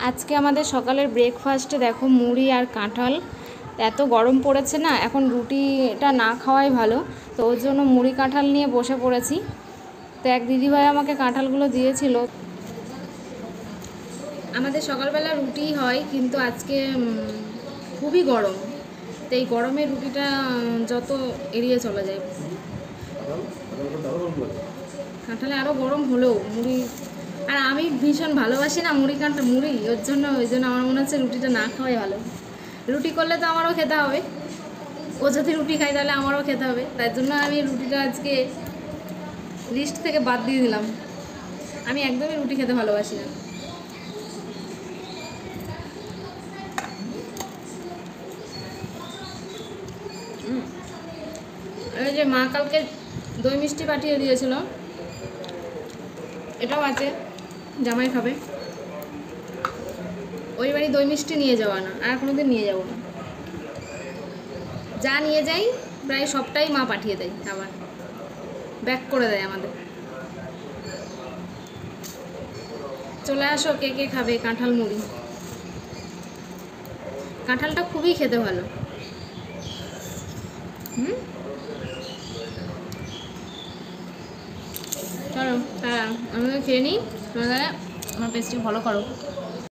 আজকে আমাদের সকালের ব্রেকফাস্টে দেখো মুড়ি আর কাঁঠাল। এত গরম পড়েছে না, এখন রুটিটা না খাওয়াই ভালো। তো ওর জন্য মুড়ি কাঁঠাল নিয়ে বসে পড়েছি। তো এক দিদিভাই আমাকে কাঁঠালগুলো দিয়েছিল। আমাদের সকালবেলা রুটি হয়, কিন্তু আজকে খুবই গরম। তো এই গরমে রুটিটা যত এড়িয়ে চলা যায়। কাঁঠালে আরও গরম হলেও মুড়ি, আর আমি ভীষণ ভালোবাসি না মুড়ি, ওই জন্য আমার মনে হচ্ছে রুটিটা না খাওয়াই ভালো। রুটি করলে তো আমারও খেতে হবে, ও যদি রুটি খাই তাহলে আমারও খেতে হবে। তাই জন্য আমি রুটিটা আজকে লিস্ট থেকে বাদ দিয়ে দিলাম। আমি একদমই রুটি খেতে ভালোবাসি না। এই যে মা কালকে দই মিষ্টি পাঠিয়ে দিয়েছিল, এটাও আছে, জামাই খাবে। ওই বাড়ি দই মিষ্টি নিয়ে যাওয়া না, আর কোনোদিন নিয়ে যাব না। যা নিয়ে যাই প্রায় সবটাই মা পাঠিয়ে দেয়, আবার ব্যাক করে দেয় আমাদের। চলে আসো, কে কে খাবে কাঁঠাল মুড়ি। কাঁঠালটা খুবই খেতে ভালো। চলো তারা আমি খেয়ে নিই, তোমাদের আমার পেজটি ফলো করো।